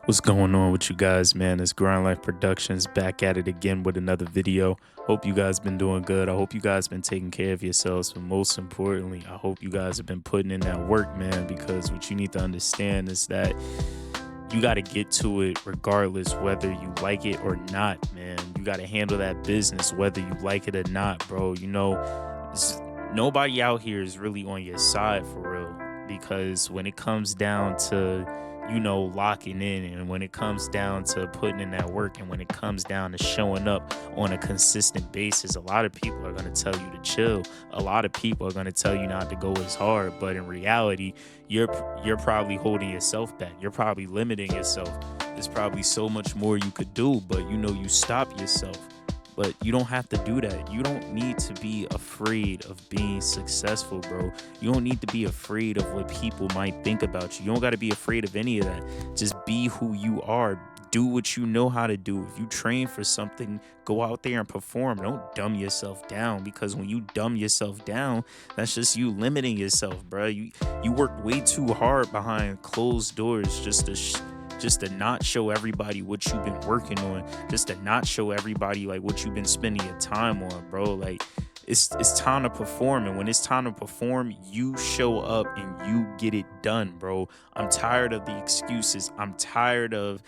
What's going on with you guys, man? It's Grind Life Productions back at it again with another video. Hope you guys been doing good. I hope you guys been taking care of yourselves, but most importantly, I hope you guys have been putting in that work, man, because what you need to understand is that you got to get to it regardless whether you like it or not, man. You got to handle that business whether you like it or not, bro. Nobody out here is really on your side for real, because when it comes down to locking in, and when it comes down to putting in that work, and when it comes down to showing up on a consistent basis, a lot of people are going to tell you to chill. A lot of people are going to tell you not to go as hard, but in reality, you're probably holding yourself back. You're probably limiting yourself. There's probably so much more you could do, but you stop yourself. But you don't have to do that. You don't need to be afraid of being successful, bro. You don't need to be afraid of what people might think about you. You don't got to be afraid of any of that. Just be who you are. Do what you know how to do. If you train for something, go out there and perform. Don't dumb yourself down, because when you dumb yourself down, that's just you limiting yourself, bro. You work way too hard behind closed doors just to not show everybody what you've been working on, just to not show everybody like what you've been spending your time on, bro. Like it's time to perform, and when it's time to perform, you show up and you get it done, bro. I'm tired of the excuses. I'm tired of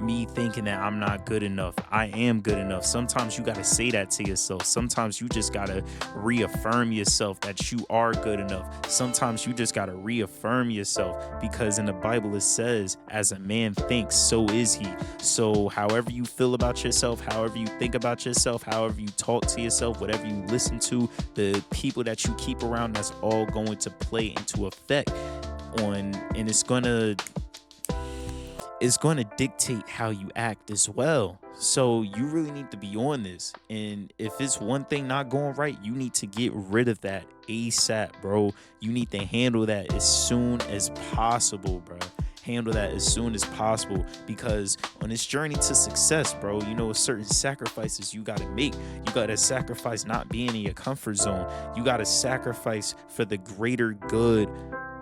me thinking that I'm not good enough. I am good enough. Sometimes you got to say that to yourself. Sometimes you just got to reaffirm yourself that you are good enough. Sometimes you just got to reaffirm yourself, because in the Bible it says, as a man thinks, so is he. So however you feel about yourself, however you think about yourself, however you talk to yourself, whatever you listen to, the people that you keep around, that's all going to play into effect on, and it's going to dictate how you act as well. So you really need to be on this. And if it's one thing not going right, you need to get rid of that ASAP, bro. You need to handle that as soon as possible, bro. Handle that as soon as possible, because on this journey to success, bro, certain sacrifices you got to make. You got to sacrifice not being in your comfort zone. You got to sacrifice for the greater good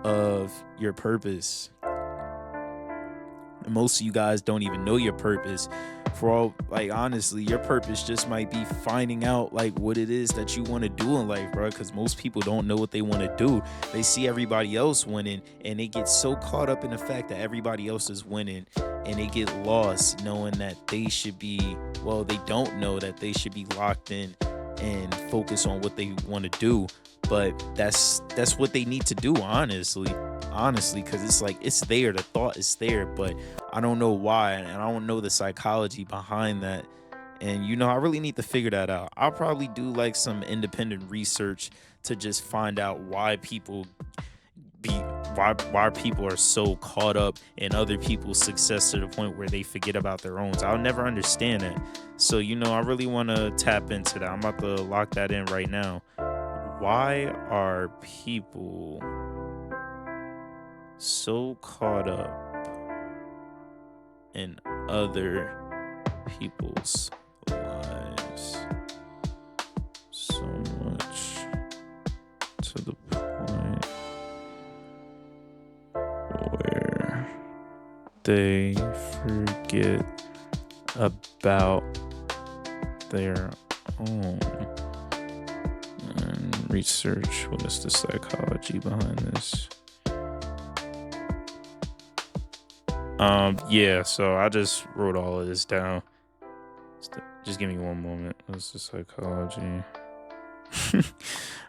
of your purpose. And most of you guys don't even know your purpose. For all, like, honestly, your purpose just might be finding out like what it is that you want to do in life, bro. Because most people don't know what they want to do. They see everybody else winning, and they get so caught up in the fact that everybody else is winning, and they get lost knowing that they should be, well, they don't know that they should be locked in and focus on what they want to do. But that's what they need to do, honestly, because it's like, it's there, the thought is there, but I don't know why, and I don't know the psychology behind that. And I really need to figure that out. I'll probably do like some independent research to just find out why people are so caught up in other people's success to the point where they forget about their own. I'll never understand that. So I really want to tap into that. I'm about to lock that in right now. Why are people so caught up in other people's lives so much to the point where they forget about their own? And research, what is the psychology behind this? Yeah, so I just wrote all of this down. Just give me one moment. What's the psychology?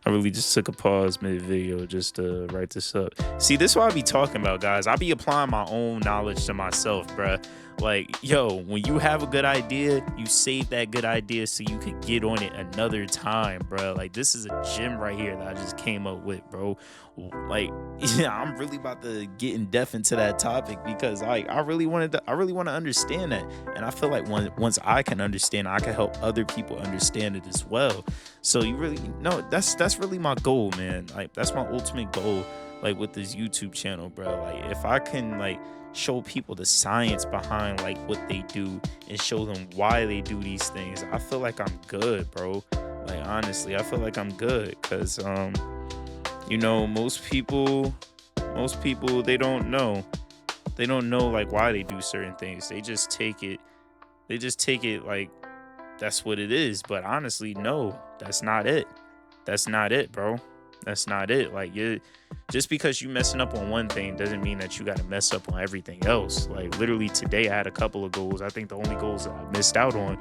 I really just took a pause mid-video just to write this up. See, this is what I be talking about, guys. I be applying my own knowledge to myself, bruh. Like, yo, when you have a good idea, you save that good idea so you could get on it another time, bro. Like, this is a gem right here that I just came up with, bro. Like, yeah, I'm really about to get in depth into that topic, because I really want to understand that. And I feel like once I can understand, I can help other people understand it as well. So you really that's really my goal, man. Like, that's my ultimate goal, like, with this YouTube channel, bro. Like, if I can like show people the science behind like what they do and show them why they do these things, I feel like I'm good, bro. Like, honestly, I feel like I'm good, because most people they don't know They don't know like why they do certain things. They just take it like that's what it is. But honestly, no, that's not it. That's not it, bro. That's not it. Like, you just because you messing up on one thing doesn't mean that you got to mess up on everything else. Like, literally today I had a couple of goals. I think the only goals that I missed out on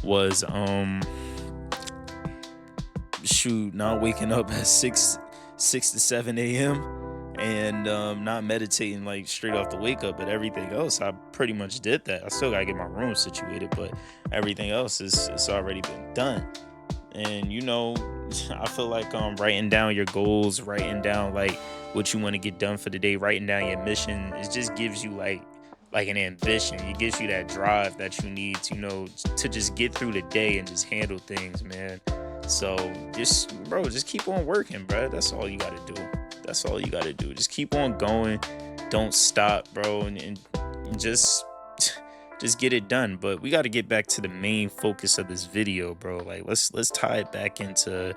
was not waking up at 6 to 7 a.m. and not meditating like straight off the wake up. But everything else, I pretty much did that. I still gotta get my room situated, but everything else is it's already been done. And I feel like writing down your goals, writing down like what you want to get done for the day, writing down your mission, it just gives you like an ambition. It gives you that drive that you need to just get through the day and just handle things, man. So just keep on working, bro. That's all you gotta do. That's all you gotta do. Just keep on going. Don't stop, bro, and just get it done. But we got to get back to the main focus of this video, bro. Like, let's tie it back into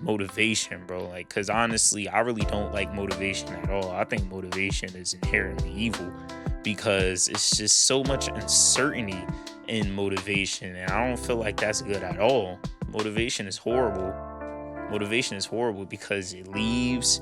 motivation, bro. Like, because honestly, I really don't like motivation at all. I think motivation is inherently evil because it's just so much uncertainty in motivation, and I don't feel like that's good at all. Motivation is horrible. Motivation is horrible because it leaves,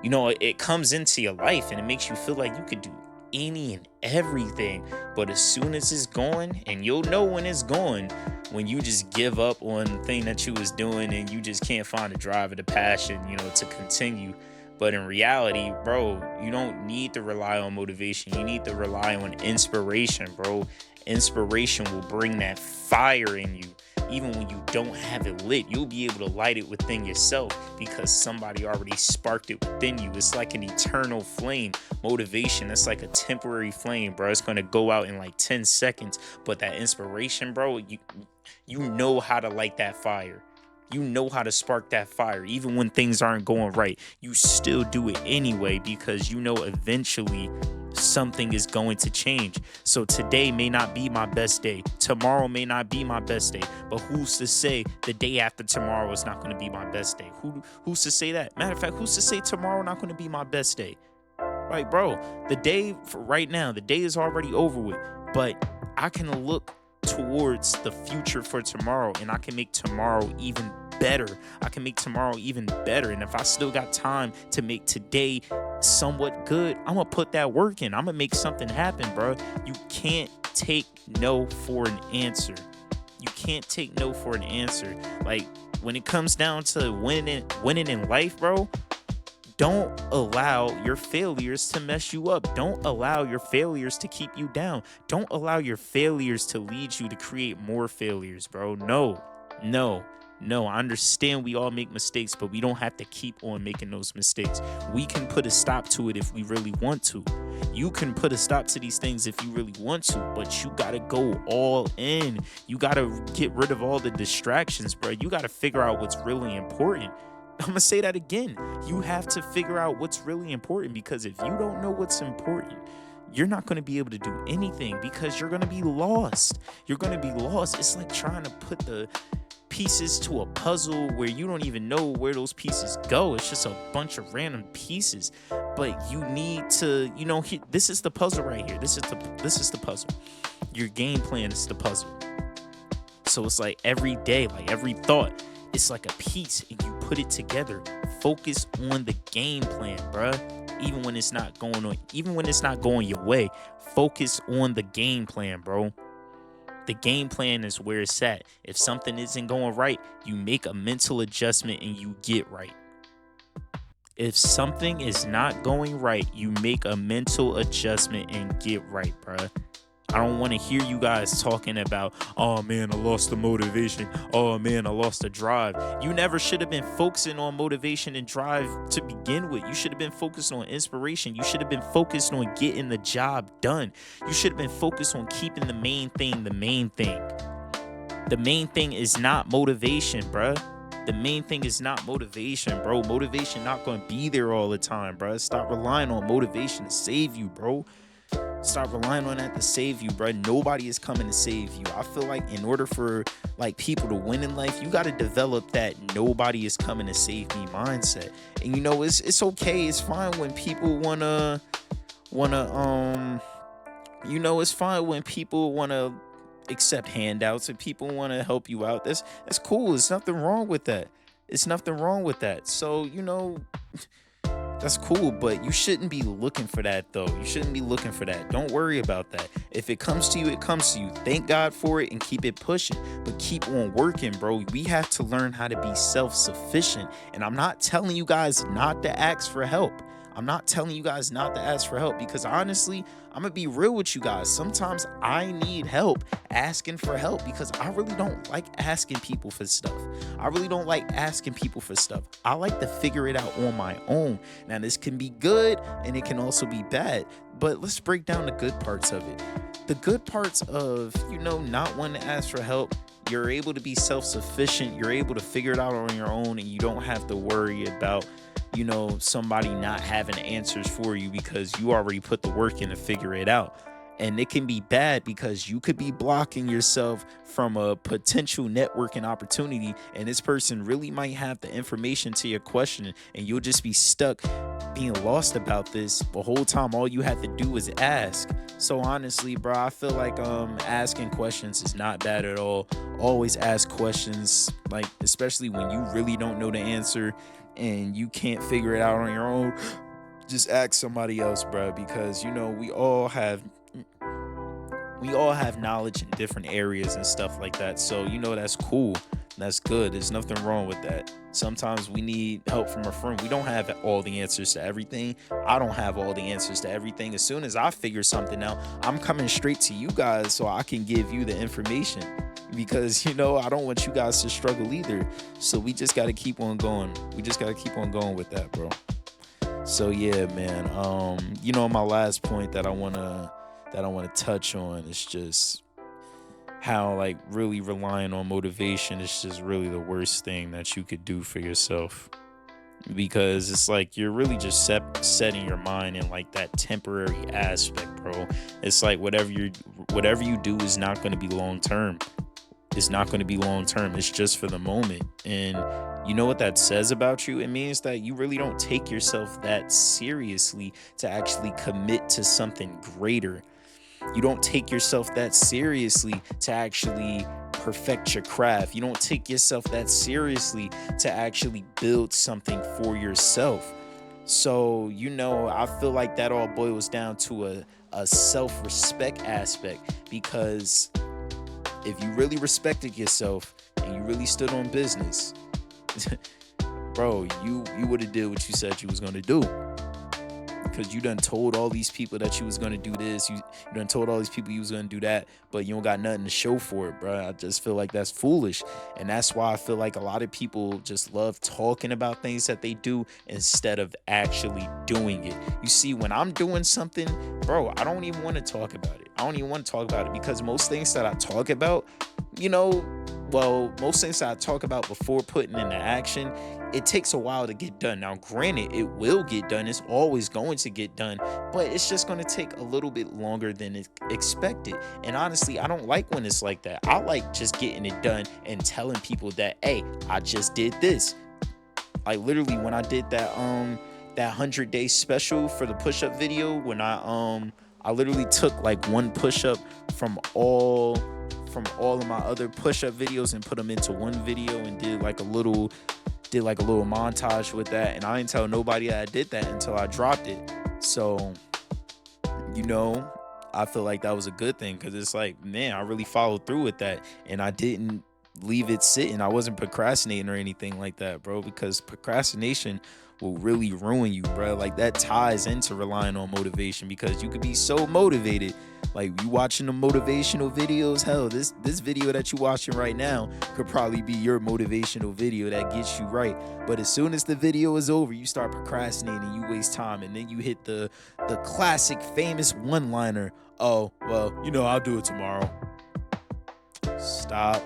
it comes into your life and it makes you feel like you could do any and everything. But as soon as it's gone, and you'll know when it's gone, when you just give up on the thing that you was doing and you just can't find the drive or the passion, to continue. But in reality, bro, you don't need to rely on motivation. You need to rely on inspiration, bro. Inspiration will bring that fire in you. Even when you don't have it lit, you'll be able to light it within yourself because somebody already sparked it within you. It's like an eternal flame. Motivation, it's like a temporary flame, bro. It's going to go out in like 10 seconds. But that inspiration, bro, you know how to light that fire. You know how to spark that fire. Even when things aren't going right, you still do it anyway because eventually something is going to change. So today may not be my best day. Tomorrow may not be my best day. But who's to say the day after tomorrow is not going to be my best day? Who's to say that? Matter of fact, who's to say tomorrow not going to be my best day? Like, bro, the day for right now, the day is already over with. But I can look towards the future for tomorrow, and I can make tomorrow even better. I can make tomorrow even better. And if I still got time to make today somewhat good, I'm gonna put that work in. I'm gonna make something happen, bro. You can't take no for an answer. You can't take no for an answer. Like, when it comes down to winning in life, bro, don't allow your failures to mess you up. Don't allow your failures to keep you down. Don't allow your failures to lead you to create more failures, bro. No. I understand we all make mistakes, but we don't have to keep on making those mistakes. We can put a stop to it if we really want to. You can put a stop to these things if you really want to, but you got to go all in. You got to get rid of all the distractions, bro. You got to figure out what's really important. I'm going to say that again. You have to figure out what's really important, because if you don't know what's important, you're not going to be able to do anything because you're going to be lost. You're going to be lost. It's like trying to put the pieces to a puzzle where you don't even know where those pieces go. It's just a bunch of random pieces. But you need to, this is the puzzle right here. This is the puzzle. Your game plan is the puzzle. So it's like every day, like every thought, it's like a piece, and you put it together. Focus on the game plan, bruh. Even when it's not going your way, focus on the game plan, bro. The game plan is where it's at. If something isn't going right, you make a mental adjustment and you get right. If something is not going right, you make a mental adjustment and get right, bruh. I don't want to hear you guys talking about, oh man, I lost the motivation. Oh man, I lost the drive. You never should have been focusing on motivation and drive to begin with. You should have been focused on inspiration. You should have been focused on getting the job done. You should have been focused on keeping the main thing the main thing. The main thing is not motivation, bruh. The main thing is not motivation, bro. Motivation not going to be there all the time, bruh. Stop relying on motivation to save you, bro. Stop relying on that to save you, bro. Nobody is coming to save you. I feel like in order for like people to win in life, you got to develop that nobody is coming to save me mindset. And it's okay. It's fine when people want to wanna it's fine when people wanna accept handouts and people wanna help you out. That's cool. There's nothing wrong with that. It's nothing wrong with that. So, that's cool, but you shouldn't be looking for that though. You shouldn't be looking for that. Don't worry about that. If it comes to you, it comes to you. Thank God for it and keep it pushing, but keep on working, bro. We have to learn how to be self-sufficient. And I'm not telling you guys not to ask for help. I'm not telling you guys not to ask for help because honestly, I'm gonna be real with you guys. Sometimes I need help asking for help because I really don't like asking people for stuff. I really don't like asking people for stuff. I like to figure it out on my own. Now, this can be good and it can also be bad, but let's break down the good parts of it. The good parts of, not wanting to ask for help, you're able to be self-sufficient, you're able to figure it out on your own, and you don't have to worry about somebody not having answers for you because you already put the work in to figure it out. And it can be bad because you could be blocking yourself from a potential networking opportunity, and this person really might have the information to your question, and you'll just be stuck being lost about this the whole time. All you have to do is ask. So honestly, bro, I feel like asking questions is not bad at all. Always ask questions, like especially when you really don't know the answer and you can't figure it out on your own. Just ask somebody else, bro, because we all have knowledge in different areas and stuff like that. So that's cool. That's good. There's nothing wrong with that. Sometimes we need help from a friend. We don't have all the answers to everything. I don't have all the answers to everything. As soon as I figure something out, I'm coming straight to you guys so I can give you the information, because I don't want you guys to struggle either. So we just got to keep on going. We just got to keep on going with that, bro. So yeah, man. My last point that I want to touch on is just how like really relying on motivation is just really the worst thing that you could do for yourself, because it's like you're really just setting your mind in like that temporary aspect, bro. It's like whatever you do is not going to be long term. It's not going to be long term. It's just for the moment. And you know what that says about you? It means that you really don't take yourself that seriously to actually commit to something greater. You don't take yourself that seriously to actually perfect your craft. You don't take yourself that seriously to actually build something for yourself. So, I feel like that all boils down to a self-respect aspect, because if you really respected yourself and you really stood on business, bro, you would have did what you said you was going to do. Because you done told all these people that you was going to do this. You done told all these people you was going to do that, but you don't got nothing to show for it, bro. I just feel like that's foolish. And that's why I feel like a lot of people just love talking about things that they do instead of actually doing it. You see, when I'm doing something, bro, I don't even want to talk about it. I don't even want to talk about it because most things that I talk about, most things that I talk about before putting into action, it takes a while to get done. Now, granted, it will get done. It's always going to get done, but it's just going to take a little bit longer than expected. And honestly, I don't like when it's like that. I like just getting it done and telling people that, hey, I just did this. Like literally when I did that 100-day special for the push-up video, when I literally took like one push-up from all of my other push-up videos and put them into one video and did like a little montage with that, and I didn't tell nobody I did that until I dropped it. So I feel like that was a good thing, because it's like, man, I really followed through with that and I didn't leave it sitting. I wasn't procrastinating or anything like that, bro, because procrastination will really ruin you, bro. Like that ties into relying on motivation, because you could be so motivated, like you watching the motivational videos. Hell, this video that you watching right now could probably be your motivational video that gets you right. But as soon as the video is over, you start procrastinating, you waste time, and then you hit the classic famous one-liner, oh, well, I'll do it tomorrow. Stop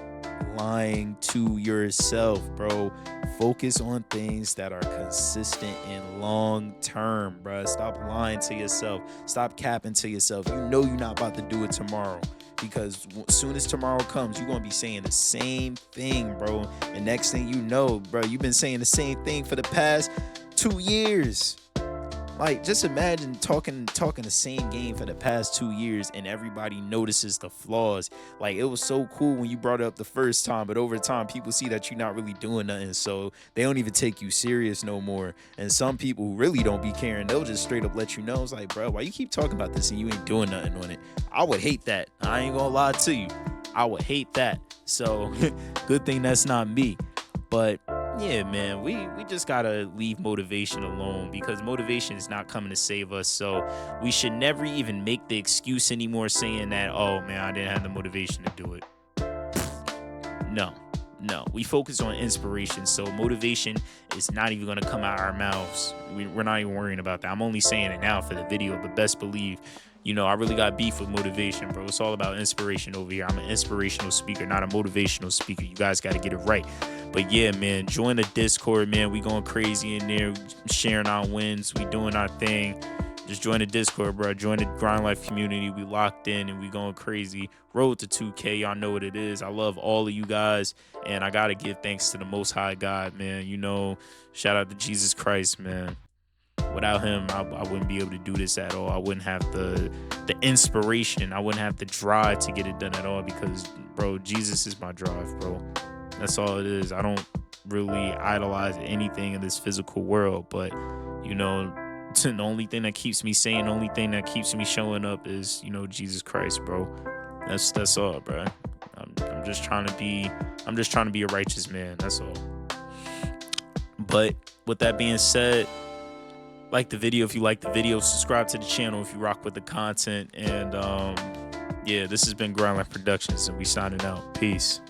lying to yourself, bro. Focus on things that are consistent and long term, bro. Stop lying to yourself. Stop capping to yourself. You're not about to do it tomorrow, because as soon as tomorrow comes, you're going to be saying the same thing, bro. And next thing you know, bro, you've been saying the same thing for the past 2 years. Like, just imagine talking the same game for the past 2 years and everybody notices the flaws. Like, it was so cool when you brought it up the first time, but over time people see that you're not really doing nothing, so they don't even take you serious no more. And some people who really don't be caring, they'll just straight up let you know. It's like, bro, why you keep talking about this and you ain't doing nothing on it? I would hate that. I ain't gonna lie to you. I would hate that. So good thing that's not me. But yeah, man, we just gotta leave motivation alone, because motivation is not coming to save us. So we should never even make the excuse anymore saying that, oh man, I didn't have the motivation to do it. No, no, we focus on inspiration. So motivation is not even gonna come out our mouths. We're not even worrying about that. I'm only saying it now for the video, but best believe, I really got beef with motivation, bro. It's all about inspiration over here. I'm an inspirational speaker, not a motivational speaker. You guys got to get it right. But yeah, man, join the Discord, man. We going crazy in there, sharing our wins. We doing our thing. Just join the Discord, bro. Join the Grind Life community. We locked in and we going crazy. Road to 2K. Y'all know what it is. I love all of you guys. And I got to give thanks to the Most High God, man. Shout out to Jesus Christ, man. Without him, I wouldn't be able to do this at all. I wouldn't have the inspiration. I wouldn't have the drive to get it done at all, because, bro, Jesus is my drive, bro. That's all it is. I don't really idolize anything in this physical world, but, the only thing that keeps me sane, the only thing that keeps me showing up is, Jesus Christ, bro. That's all, bro. I'm just trying to be a righteous man. That's all. But with that being said, like the video if you like the video, subscribe to the channel if you rock with the content, and yeah, this has been Grind Life Productions, and we signing out. Peace.